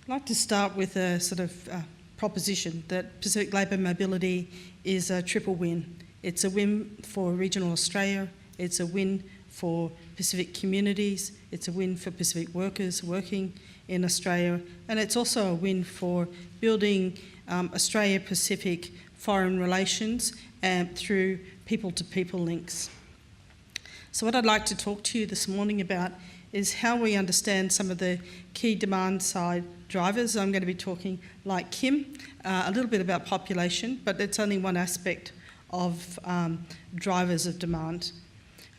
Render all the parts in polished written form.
I'd like to start with a sort of proposition that Pacific Labour mobility is a triple win. It's a win for regional Australia, it's a win for Pacific communities, it's a win for Pacific workers working in Australia, and it's also a win for building Australia-Pacific foreign relations through people-to-people links. So what I'd like to talk to you this morning about is how we understand some of the key demand-side drivers. I'm going to be talking, like Kim, a little bit about population, but it's only one aspect of drivers of demand.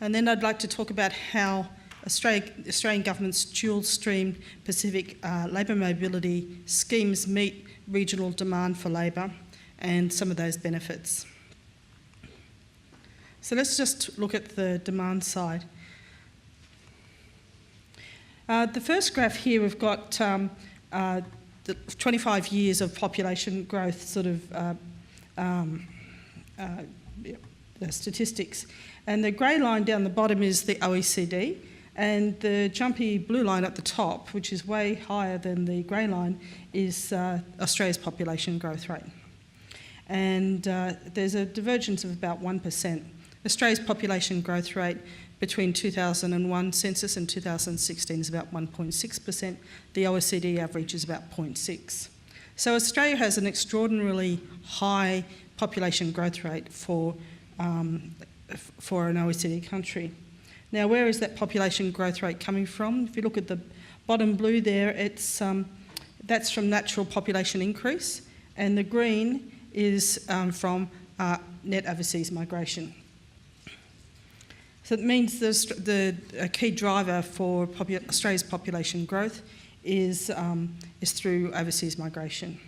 And then I'd like to talk about how Australian government's dual-stream Pacific labour mobility schemes meet regional demand for labour and some of those benefits. So let's just look at the demand side. The first graph here, we've got the 25 years of population growth sort of the statistics. And the grey line down the bottom is the OECD, and the jumpy blue line at the top, which is way higher than the grey line, is Australia's population growth rate. And there's a divergence of about 1%. Australia's population growth rate between 2001 census and 2016 is about 1.6%. The OECD average is about 0.6%. So Australia has an extraordinarily high population growth rate for an OECD country. Now, where is that population growth rate coming from? If you look at the bottom blue there, that's from natural population increase, and the green is from net overseas migration. So it means the key driver for Australia's population growth is through overseas migration.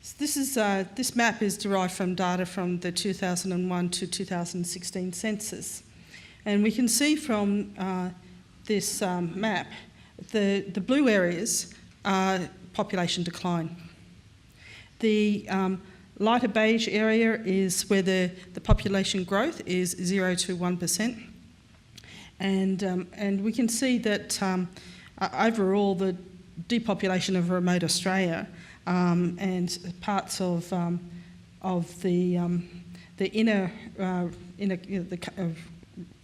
So this map is derived from data from the 2001 to 2016 census, and we can see from this map the blue areas are population decline. The lighter beige area is where the population growth is 0 to 1%, and we can see that overall the depopulation of remote Australia and parts of the inner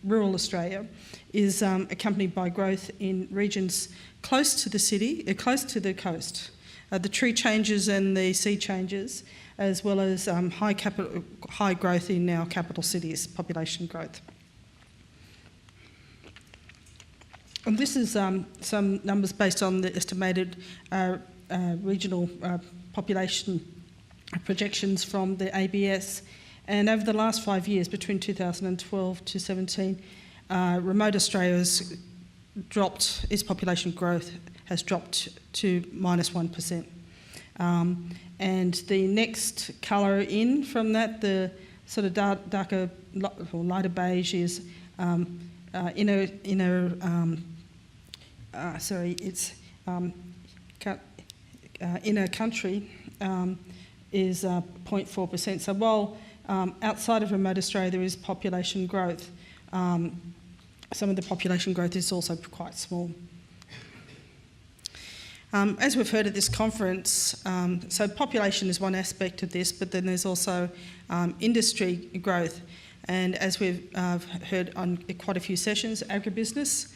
rural Australia is accompanied by growth in regions close to the city, close to the coast. The tree changes and the sea changes, as well as high growth in our capital cities, population growth. And this is some numbers based on the estimated regional population projections from the ABS. And over the last 5 years, between 2012 to 17, remote Australia's dropped, its population growth has dropped to -1%. And the next colour in from that, the sort of darker or lighter beige is inner country is 0.4%. So while outside of remote Australia there is population growth, some of the population growth is also quite small. As we've heard at this conference, so population is one aspect of this, but then there's also industry growth. And as we've heard on quite a few sessions, agribusiness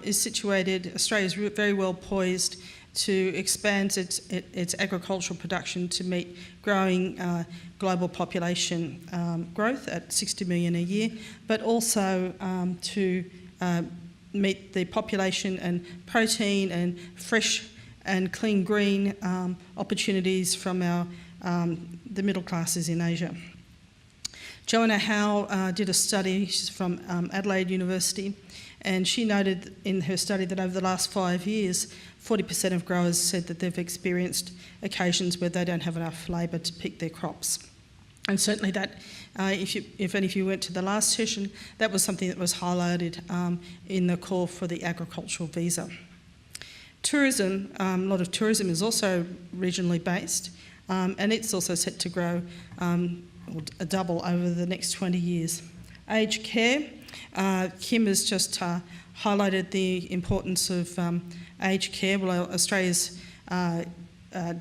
is situated, Australia is very well poised to expand its agricultural production to meet growing global population growth at 60 million a year, but also to meet the population and protein and fresh and clean green opportunities from the middle classes in Asia. Joanna Howe did a study, she's from Adelaide University, and she noted in her study that over the last 5 years, 40% of growers said that they've experienced occasions where they don't have enough labour to pick their crops. And certainly that, if any of you went to the last session, that was something that was highlighted in the call for the agricultural visa. Tourism, a lot of tourism is also regionally based, and it's also set to grow or double over the next 20 years. Aged care, Kim has just highlighted the importance of aged care. Well, Australia's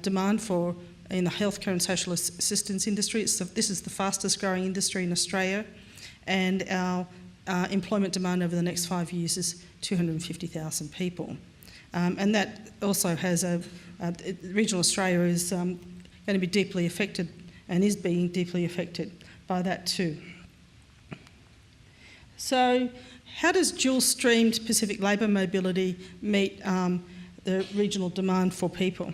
demand for in the healthcare and social assistance industry. This is the fastest growing industry in Australia, and our employment demand over the next 5 years is 250,000 people. And that also has regional Australia is going to be deeply affected and is being deeply affected by that too. So how does dual-streamed Pacific labour mobility meet the regional demand for people?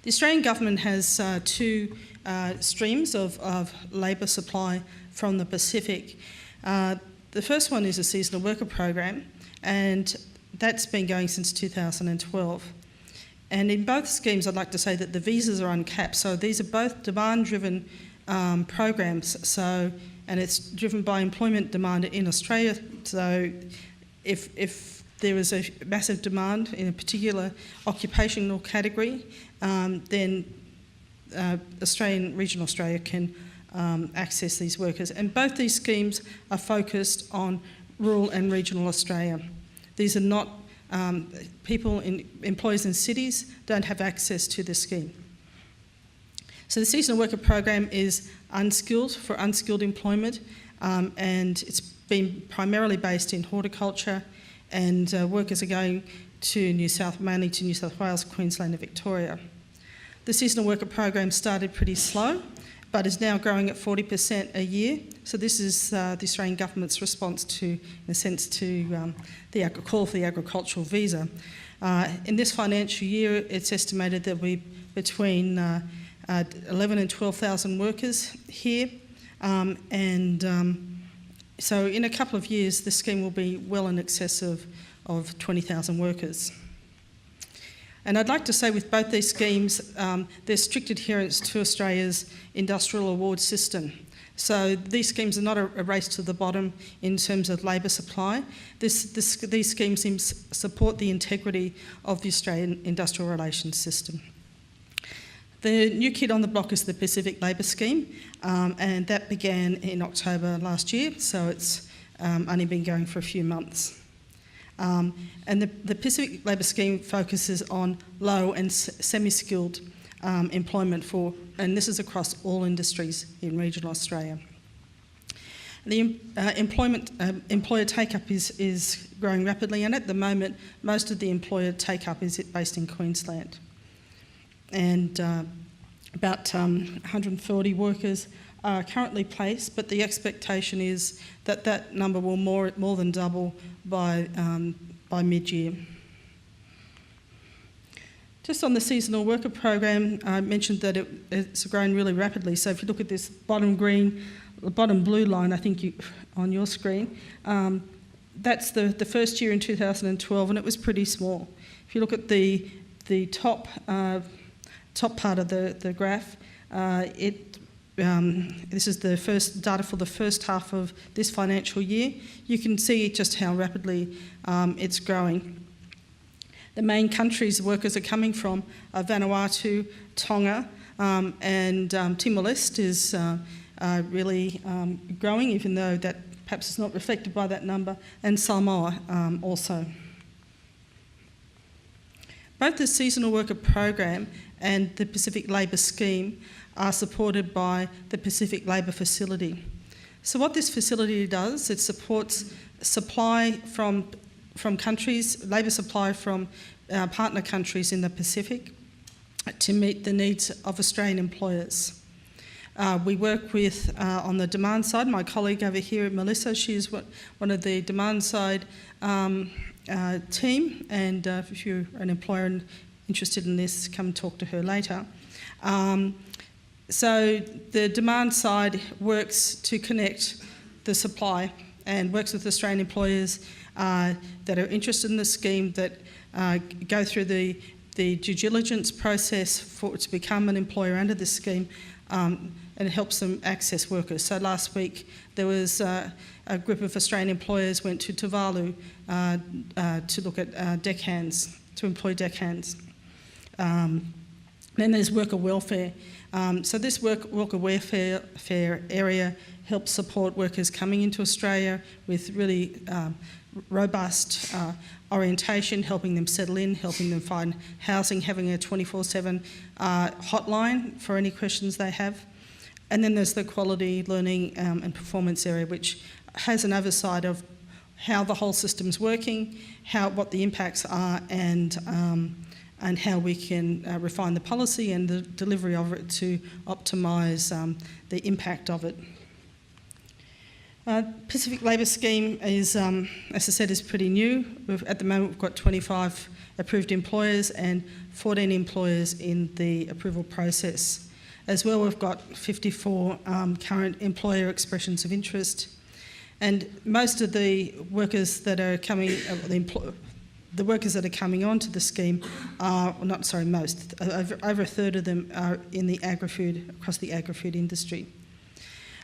The Australian government has two streams of labour supply from the Pacific. The first one is a seasonal worker program, and that's been going since 2012. And in both schemes, I'd like to say that the visas are uncapped. So these are both demand-driven programs. So, and it's driven by employment demand in Australia. So if there is a massive demand in a particular occupational category, then regional Australia can access these workers. And both these schemes are focused on rural and regional Australia. These are not employees in cities don't have access to this scheme. So the seasonal worker program is for unskilled employment, and it's been primarily based in horticulture, and workers are going mainly to New South Wales, Queensland and Victoria. The seasonal worker program started pretty slow, but is now growing at 40% a year. So this is the Australian government's response to, in a sense, to the call for the agricultural visa. In this financial year, it's estimated that we between 11 and 12,000 workers here, so in a couple of years, this scheme will be well in excess of 20,000 workers. And I'd like to say with both these schemes, there's strict adherence to Australia's industrial award system. So these schemes are not a race to the bottom in terms of labour supply. These schemes support the integrity of the Australian industrial relations system. The new kid on the block is the Pacific Labour Scheme, and that began in October last year, so it's only been going for a few months. And the Pacific Labour Scheme focuses on low and semi-skilled employment and this is across all industries in regional Australia. The employer take-up is growing rapidly, and at the moment, most of the employer take-up is based in Queensland. And about 140 workers are currently placed, but the expectation is that that number will more than double by mid-year. Just on the seasonal worker program, I mentioned that it's grown really rapidly. So if you look at this bottom blue line, I think on your screen, that's the first year in 2012, and it was pretty small. If you look at the top part of the graph, this is the first data for the first half of this financial year. You can see just how rapidly it's growing. The main countries workers are coming from are Vanuatu, Tonga, and Timor-Leste is really growing, even though that perhaps is not reflected by that number, and Samoa also. Both the seasonal worker program and the Pacific Labour Scheme are supported by the Pacific Labour Facility. So what this facility does, it supports supply from countries, labour supply from partner countries in the Pacific to meet the needs of Australian employers. We work with, on the demand side, my colleague over here, Melissa, she is one of the demand side team, and if you're an employer and interested in this, come talk to her later. So the demand side works to connect the supply and works with Australian employers that are interested in the scheme, that go through the due diligence process to become an employer under this scheme, and it helps them access workers. So last week there was a group of Australian employers went to Tuvalu to look at deckhands, to employ deckhands. Then there's worker welfare. So this worker welfare area helps support workers coming into Australia with really robust orientation, helping them settle in, helping them find housing, having a 24/7 hotline for any questions they have. And then there's the quality learning and performance area, which has an oversight of how the whole system's working, what the impacts are, and how we can refine the policy and the delivery of it to optimise the impact of it. Pacific Labour Scheme is, as I said, is pretty new. At the moment we've got 25 approved employers and 14 employers in the approval process. As well, we've got 54 current employer expressions of interest, and most of the workers that are coming, the workers that are coming onto the scheme are, over a third of them are in the across the agri-food industry.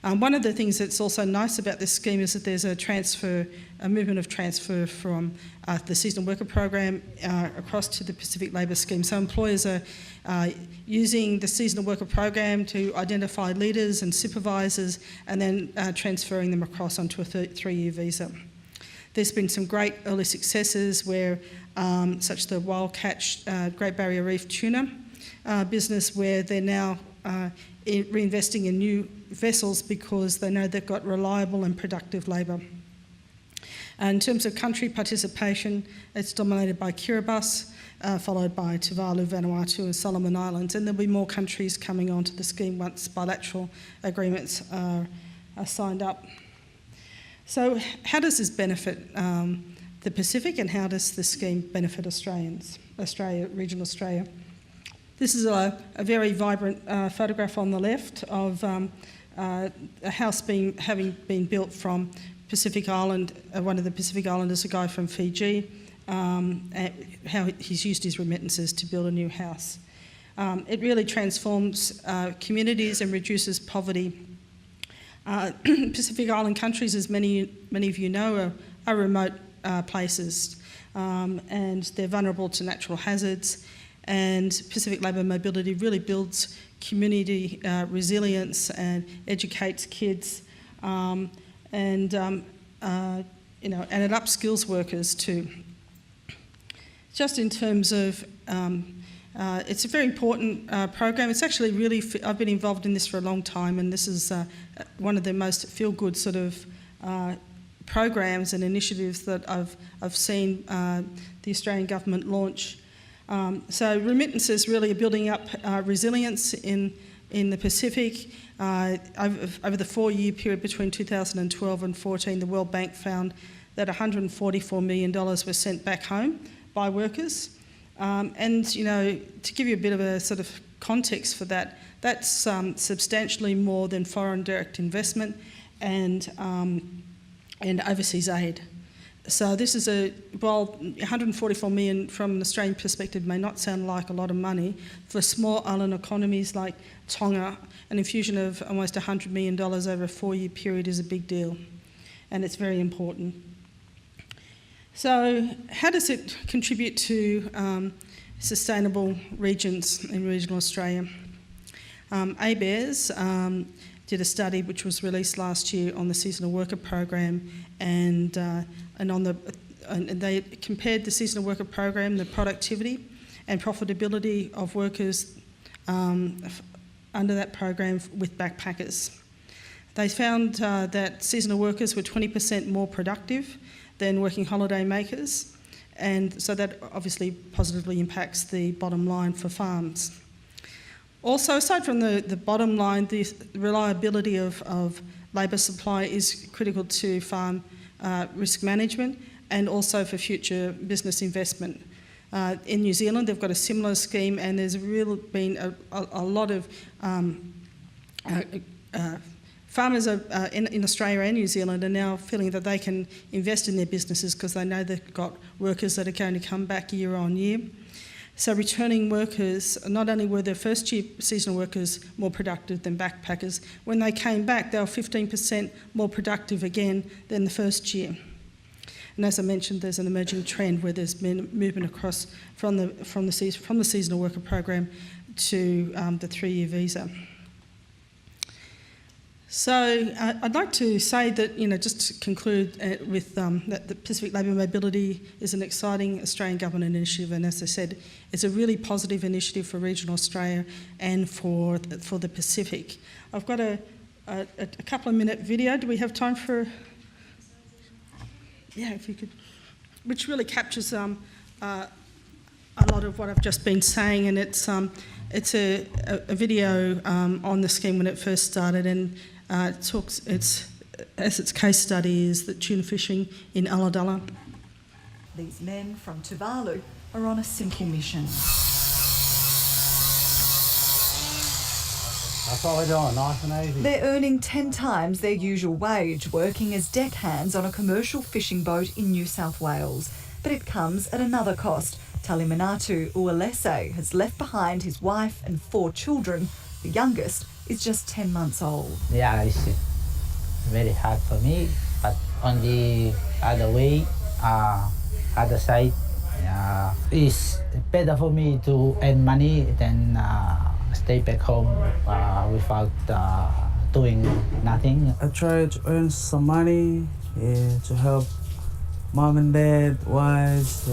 One of the things that's also nice about this scheme is that there's a movement of transfer from the seasonal worker program across to the Pacific Labour Scheme. So employers are using the seasonal worker program to identify leaders and supervisors, and then transferring them across onto a 3-year visa. There's been some great early successes where, such the wild catch Great Barrier Reef tuna business, where they're now reinvesting in new vessels because they know they've got reliable and productive labour. In terms of country participation, it's dominated by Kiribati, followed by Tuvalu, Vanuatu and Solomon Islands, and there'll be more countries coming onto the scheme once bilateral agreements are signed up. So how does this benefit the Pacific, and how does the scheme benefit regional Australia? This is a very vibrant photograph on the left of a house having been built from Pacific Island, one of the Pacific Islanders, a guy from Fiji, how he's used his remittances to build a new house. It really transforms communities and reduces poverty. Pacific Island countries, as many of you know, are remote places, and they're vulnerable to natural hazards. And Pacific Labour Mobility really builds community resilience and educates kids, and it upskills workers too. Just in terms of, it's a very important program. It's actually really, I've been involved in this for a long time, and this is one of the most feel-good sort of programs and initiatives that I've seen the Australian government launch. So remittances really are building up resilience in the Pacific. Over the 4-year period between 2012 and 2014, the World Bank found that $144 million were sent back home by workers. And, to give you a bit of a sort of context for that, that's substantially more than foreign direct investment and overseas aid. So this is while $144 million from an Australian perspective may not sound like a lot of money, for small island economies like Tonga, an infusion of almost $100 million over a 4-year period is a big deal, and it's very important. So how does it contribute to sustainable regions in regional Australia? ABARES did a study which was released last year on the seasonal worker program, and they compared the seasonal worker program, the productivity and profitability of workers under that program with backpackers. They found that seasonal workers were 20% more productive than working holiday makers, and so that obviously positively impacts the bottom line for farms. Also, aside from the bottom line, the reliability of labour supply is critical to farm risk management and also for future business investment. In New Zealand, they've got a similar scheme, and there's been a lot of farmers in Australia and New Zealand are now feeling that they can invest in their businesses because they know they've got workers that are going to come back year on year. So returning workers, not only were their first year seasonal workers more productive than backpackers, when they came back they were 15% more productive again than the first year. And as I mentioned, there's an emerging trend where there's been movement across from the seasonal worker program to the 3-year visa. So I'd like to say that, just to conclude with that the Pacific Labour Mobility is an exciting Australian government initiative, and as I said, it's a really positive initiative for regional Australia and for the Pacific. I've got a couple of minute video. Do we have time for? Yeah, if you could, which really captures a lot of what I've just been saying, and it's a video on the scheme when it first started, and its case study is the tuna fishing in Ulladulla. These men from Tuvalu are on a simple mission. That's all we're doing, nice and easy. They're earning 10 times their usual wage, working as deckhands on a commercial fishing boat in New South Wales. But it comes at another cost. Taliminatu Ualese has left behind his wife and 4 children. The youngest is just 10 months old. Yeah, it's very hard for me, but on the other way, other side, it's better for me to earn money than stay back home without doing nothing. I try to earn some money to help mom and dad, wives.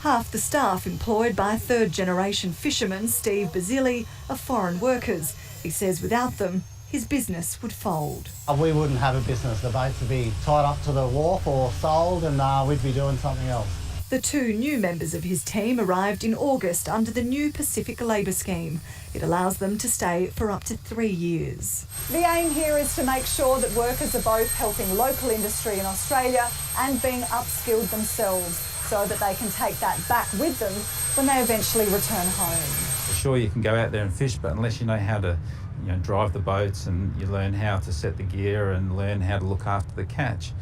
Half the staff employed by third-generation fisherman Steve Basili are foreign workers. He says without them, his business would fold. We wouldn't have a business. The boats would be tied up to the wharf or sold, and we'd be doing something else. The 2 new members of his team arrived in August under the new Pacific Labour Scheme. It allows them to stay for up to 3 years. The aim here is to make sure that workers are both helping local industry in Australia and being upskilled themselves so that they can take that back with them when they eventually return home. Sure, you can go out there and fish, but unless you know how to drive the boats and you learn how to set the gear and learn how to look after the catch,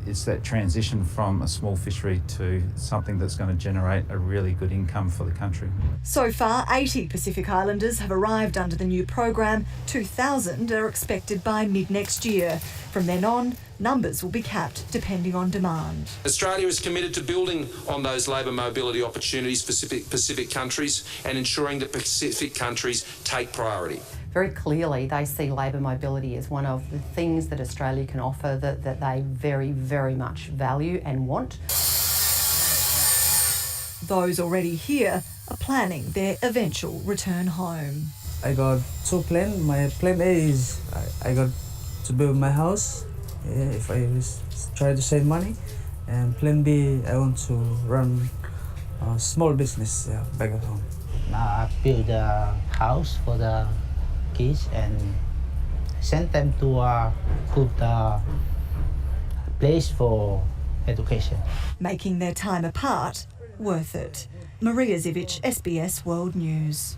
it's that transition from a small fishery to something that's going to generate a really good income for the country. So far, 80 Pacific Islanders have arrived under the new program. 2,000 are expected by mid-next year. From then on, numbers will be capped depending on demand. Australia is committed to building on those labour mobility opportunities for Pacific countries and ensuring that Pacific countries take priority. Very clearly, they see labour mobility as one of the things that Australia can offer that they very, very much value and want. Those already here are planning their eventual return home. I got 2 plans. My plan A is I got to build my house if I try to save money. And plan B, I want to run a small business back at home. I build a house for the kids and send them to a good place for education. Making their time apart worth it. Maria Zivic, SBS World News.